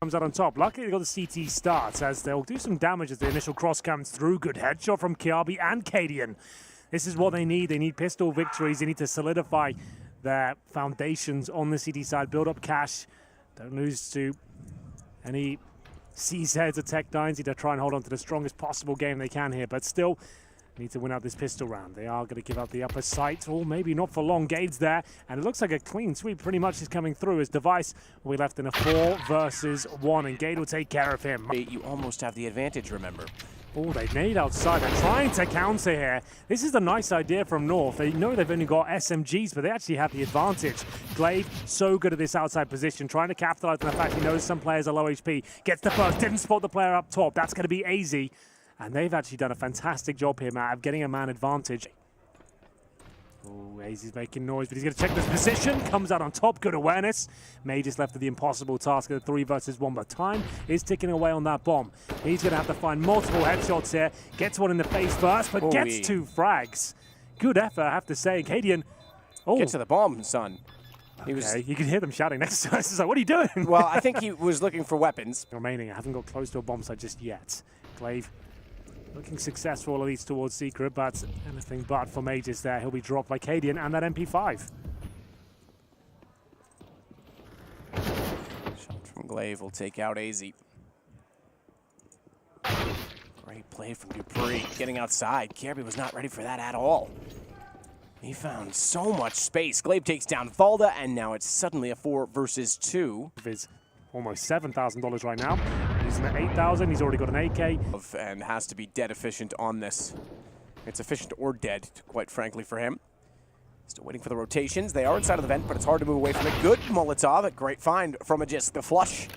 Comes out on top. Luckily, they got the CT starts as they'll do some damage as the initial cross comes through. Good headshot from Kiabi and Cadian. This is what they need. They need pistol victories. They need to solidify their foundations on the CT side. Build up cash. Don't lose to any CZs or Tech9s. Need to try and hold on to the strongest possible game they can here, but still need to win out this pistol round. They are going to give out the upper sight, or maybe not for long. Gade's there, and it looks like a clean sweep pretty much is coming through as Device will be left in a 4 versus 1, and Gade will take care of him. You almost have the advantage, remember. Oh, they nade outside. They're trying to counter here. This is a nice idea from North. They know they've only got SMGs, but they actually have the advantage. Glaive, so good at this outside position, trying to capitalize on the fact he knows some players are low HP. Gets the first, didn't spot the player up top. That's going to be AZ. And they've actually done a fantastic job here, Matt, of getting a man advantage. Oh, AZ's making noise, but he's going to check this position. Comes out on top, good awareness. Major's left with the impossible task of the 3 versus 1, but time is ticking away on that bomb. He's going to have to find multiple headshots here. Gets one in the face first, but gets 2 frags. Good effort, I have to say. Cadian. Oh. Get to the bomb, son. Okay, you can hear them shouting next to us. It's like, what are you doing? Well, I think he was looking for weapons. Remaining, I haven't got close to a bomb site just yet. Glaive looking successful, at least towards Secret, but anything but for Majors there. He'll be dropped by Cadian and that MP5. Shot from Glaive will take out AZ. Great play from Dupree, getting outside. Kirby was not ready for that at all. He found so much space. Glaive takes down Valda, and now it's suddenly a 4 versus 2. His almost $7,000 right now. He's at 8,000. He's already got an AK. And has to be dead efficient on this. It's efficient or dead, quite frankly, for him. Still waiting for the rotations. They are inside of the vent, but it's hard to move away from it. Good Molotov. A great find from Aegis. The flush.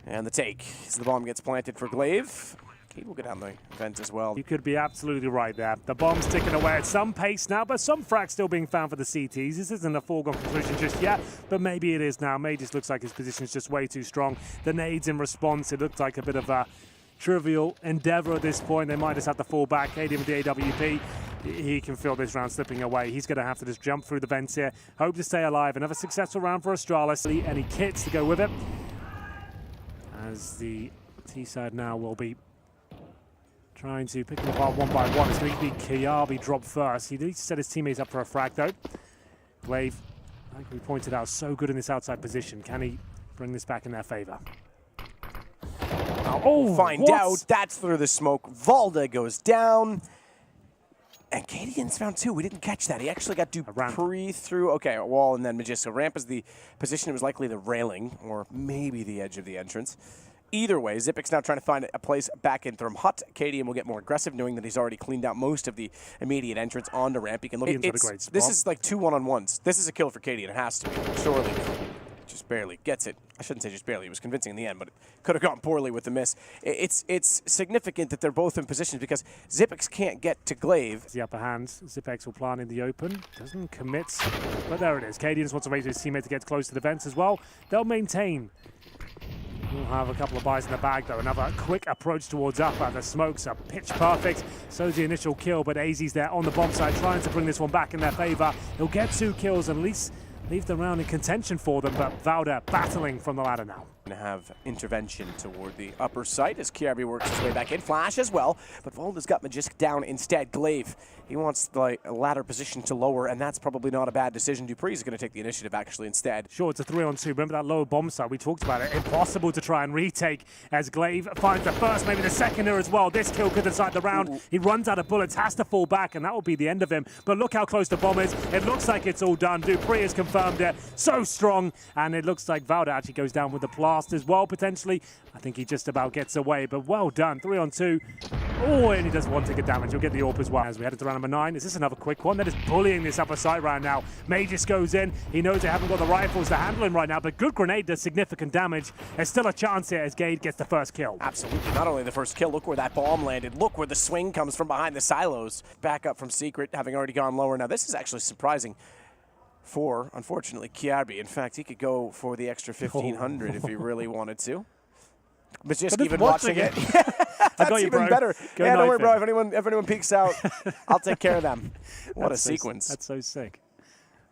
And the take. As the bomb gets planted for Glaive. He will get down the vent as well. You could be absolutely right there. The bomb's ticking away at some pace now, but some frags still being found for the CTs. This isn't a foregone conclusion just yet, but maybe it is now. Majors looks like his position is just way too strong. The nades in response, it looked like a bit of a trivial endeavor at this point. They might just have to fall back. Cadian with the AWP. He can feel this round slipping away. He's going to have to just jump through the vents here. Hope to stay alive. Another successful round for Astralis. Any kits to go with it. As the T-side now will be trying to pick them apart one by one. It's going to be Kiabi drop first. He needs to set his teammates up for a frag, though. Glaive, like we pointed out, so good in this outside position. Can he bring this back in their favor? Oh, find out. That's through the smoke. Valda goes down. And Cadian's found 2. We didn't catch that. He actually got Dupree through. Okay, a wall and then Magis. So ramp is the position. It was likely the railing or maybe the edge of the entrance. Either way, Xipic's now trying to find a place back in Therm Hut. Cadian will get more aggressive, knowing that he's already cleaned out most of the immediate entrance onto ramp. He can look. This is like 2 one-on-ones. This is a kill for Cadian. It has to be. Surely. Just barely gets it. I shouldn't say just barely. It was convincing in the end, but it could have gone poorly with the miss. It's significant that they're both in positions because Xipix can't get to Glaive. The upper hand. Xipix will plant in the open. Doesn't commit, but there it is. Cadian just wants to wait for his teammate to get close to the vents as well. They'll maintain. We'll have a couple of buys in the bag, though. Another quick approach towards upper. The smokes are pitch perfect. So's the initial kill, but AZ's there on the bomb side, trying to bring this one back in their favor. He'll get 2 kills and at least leave the round in contention for them, but Valda battling from the ladder now. Going to have intervention toward the upper site as Kiabi works his way back in. Flash as well, but Valda's got Magisk down instead. Glaive, he wants the ladder position to lower, and that's probably not a bad decision. Dupree's going to take the initiative actually instead. Sure, it's a 3-on-2. Remember that lower bomb site? We talked about it. Impossible to try and retake as Glaive finds the first, maybe the second here as well. This kill could decide the round. Ooh. He runs out of bullets, has to fall back, and that will be the end of him. But look how close the bomb is. It looks like it's all done. Dupree has confirmed it. So strong, and it looks like Valda actually goes down with the blast as well, potentially. I think he just about gets away, but well done. 3-on-2. Oh, and he does 1 ticket damage. He'll get the AWP as well. As we head into round number 9, is this another quick one? They're just bullying this upper side round now. Magis goes in. He knows they haven't got the rifles to handle him right now, but good grenade does significant damage. There's still a chance here as Gade gets the first kill. Absolutely. Not only the first kill, look where that bomb landed. Look where the swing comes from behind the silos. Back up from Secret, having already gone lower. Now, this is actually surprising for, unfortunately, Kiabi. In fact, he could go for the extra 1,500 if he really wanted to. But just even watching it. That's even better. Yeah, don't worry, bro. If anyone peeks out, I'll take care of them. What a sequence. That's so sick.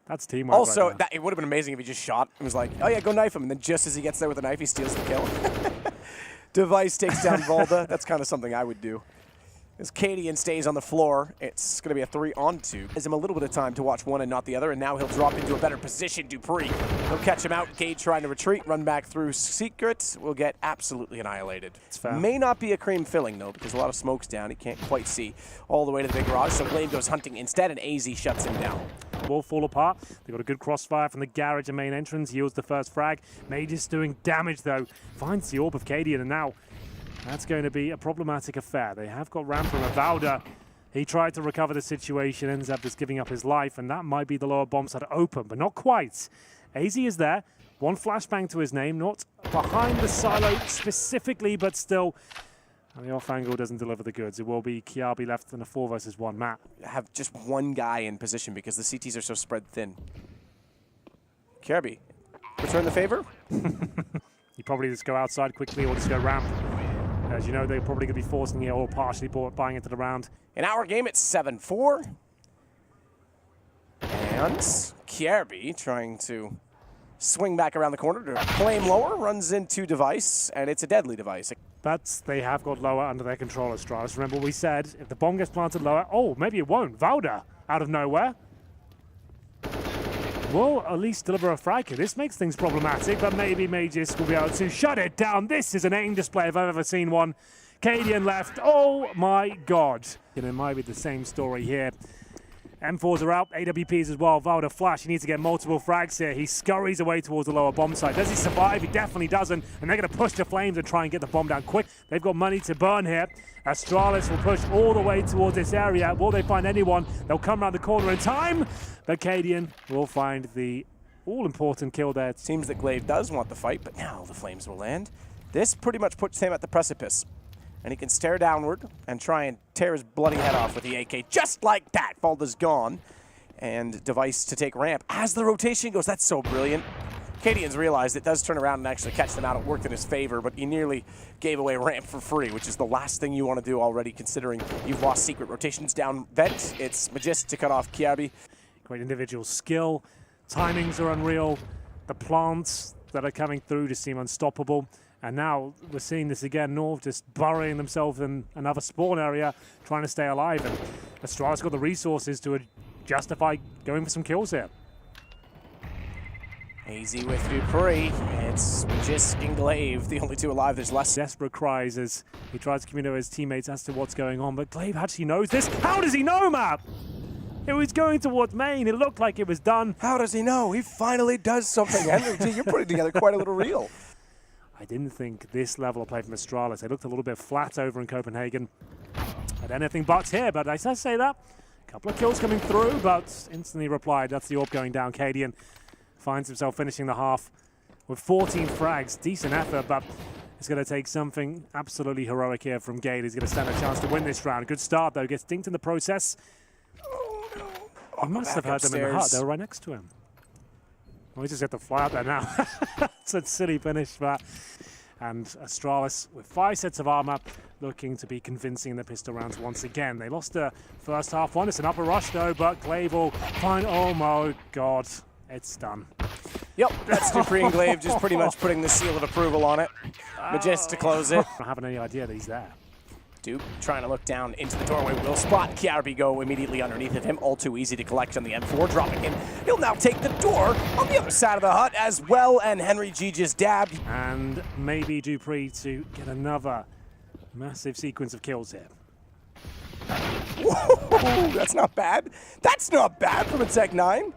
That's teamwork. Also, right there. it would have been amazing if he just shot and was like, oh yeah, go knife him. And then just as he gets there with a knife, he steals the kill. Device takes down Volda. That's kind of something I would do. As Cadian stays on the floor, it's going to be a 3-on-2. Gives him a little bit of time to watch one and not the other, and now he'll drop into a better position. Dupree, he'll catch him out. Gage trying to retreat, run back through Secret, will get absolutely annihilated. It's fair. May not be a cream filling, though, because a lot of smoke's down. He can't quite see all the way to the big garage, so Glaive goes hunting instead, and AZ shuts him down. Will fall apart. They've got a good crossfire from the garage and main entrance. Yields the first frag. Mage's doing damage, though. Finds the orb of Cadian, and now that's going to be a problematic affair. They have got ramp from Avauda. He tried to recover the situation, ends up just giving up his life, and that might be the lower bomb side open, but not quite. AZ is there. One flashbang to his name, not behind the silo specifically, but still. And the off angle doesn't deliver the goods. It will be Kiabi left in a 4 versus 1 map. Have just one guy in position because the CTs are so spread thin. Kiabi, return the favor? You probably just go outside quickly or just go ramp. As you know, they're probably going to be forcing it or partially buying into the round. In our game, it's 7-4. And Kiabi trying to swing back around the corner to flame lower, runs into Device, and it's a deadly Device. But they have got lower under their control, Astralis. Remember what we said, if the bomb gets planted lower, oh, maybe it won't. Vauda, out of nowhere, will at least deliver a frag. This makes things problematic, but maybe Magis will be able to shut it down. This is an aim display if I've ever seen one. Cadian left, oh my god. And it might be the same story here. M4s are out, AWPs as well. Vauda flash, he needs to get multiple frags here. He scurries away towards the lower bomb site. Does he survive? He definitely doesn't. And they're going to push the flames and try and get the bomb down quick. They've got money to burn here. Astralis will push all the way towards this area. Will they find anyone? They'll come around the corner in time. But Cadian will find the all-important kill there. Seems that Glaive does want the fight, but now the flames will land. This pretty much puts him at the precipice. And he can stare downward and try and tear his bloody head off with the AK. Just like that, Volda's gone. And Device to take ramp. As the rotation goes, that's so brilliant. Cadian's realized it does turn around and actually catch them out. It worked in his favor, but he nearly gave away ramp for free, which is the last thing you want to do already, considering you've lost secret rotations down vent. It's Magis to cut off Kiabi. Great individual skill. Timings are unreal. The plants that are coming through just seem unstoppable. And now we're seeing this again, North just burying themselves in another spawn area, trying to stay alive. And Astralis got the resources to justify going for some kills here. AZ with Dupree. It's Magisk and Glaive, the only two alive. There's less. Desperate cries as he tries to communicate with his teammates as to what's going on. But Glaive actually knows this. How does he know, Map? It was going towards main. It looked like it was done. How does he know? He finally does something. Henry, you're putting together quite a little reel. I didn't think this level of play from Astralis. They looked a little bit flat over in Copenhagen. Had anything but here, but I say that. A couple of kills coming through, but instantly replied. That's the orb going down. Cadian finds himself finishing the half with 14 frags. Decent effort, but it's going to take something absolutely heroic here from Gade. He's going to stand a chance to win this round. Good start, though. Gets dinked in the process. Oh, no. He must have heard them in the hut. They were right next to him. Well, we just have to fly out there now. It's a silly finish, but. And Astralis, with 5 sets of armor, looking to be convincing in the pistol rounds once again. They lost the first half one. It's an upper rush, though, but Glaive will find... Oh, my God. It's done. Yep, that's Dupree and Glaive just pretty much putting the seal of approval on it. Magis to close it. I don't have any idea that he's there. Duke trying to look down into the doorway. Will spot Kiabi go immediately underneath of him. All too easy to collect on the M4, dropping in. He'll now take the door on the other side of the hut as well, and Henry G just dabbed. And maybe Dupree to get another massive sequence of kills here. Whoa, that's not bad. That's not bad from a Tech-9.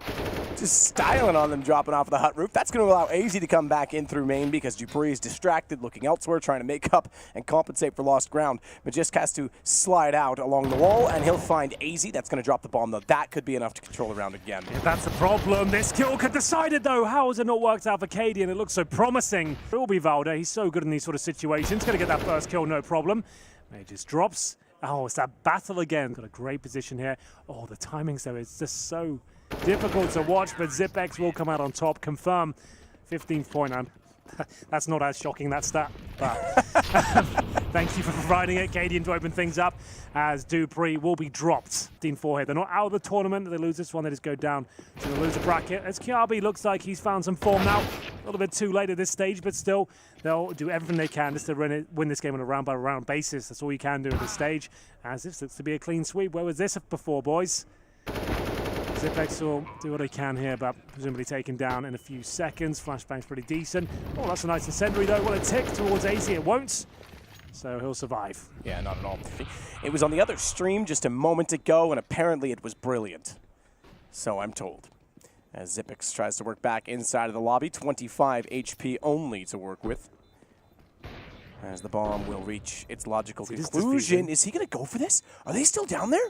Just styling on them, dropping off of the hut roof. That's going to allow AZ to come back in through main because Dupree is distracted, looking elsewhere, trying to make up and compensate for lost ground. Magisk has to slide out along the wall, and he'll find AZ. That's going to drop the bomb, though. That could be enough to control the round again. Yeah, that's the problem. This kill could decide it, though. How has it not worked out for Cadian? It looks so promising. It will be Vauda. He's so good in these sort of situations. Going to get that first kill, no problem. Magis drops. Oh, it's that battle again. Got a great position here. Oh, the timings, though, it's just so difficult to watch, but ZipX will come out on top. Confirm 15th point. That's not as shocking, that stat. But thank you for providing it, Cadian, to open things up as Dupree will be dropped. Dean 4 here. They're not out of the tournament. They lose this one, they just go down to the loser bracket. As Kiabi looks like he's found some form now. A little bit too late at this stage, but still, they'll do everything they can just to win this game on a round-by-round basis. That's all you can do at this stage, as this looks to be a clean sweep. Where was this before, boys? Zipex will do what he can here, but presumably taken down in a few seconds. Flashbang's pretty decent. Oh, that's a nice incendiary though. Will it tick towards AZ? It won't. So he'll survive. Yeah, not at all. It was on the other stream just a moment ago, and apparently it was brilliant. So I'm told. As Zipex tries to work back inside of the lobby, 25 HP only to work with. As the bomb will reach its logical conclusion. Is he going to go for this? Are they still down there?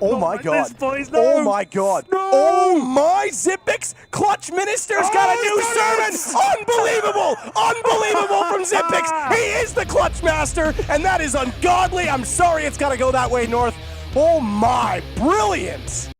Oh my god. This, boys, no. Oh my god. No. Oh my Zipex. Clutch Minister's got a new sermon. Unbelievable. Unbelievable from Zipex. He is the clutch master, and that is ungodly. I'm sorry it's got to go that way, North. Oh my. Brilliant.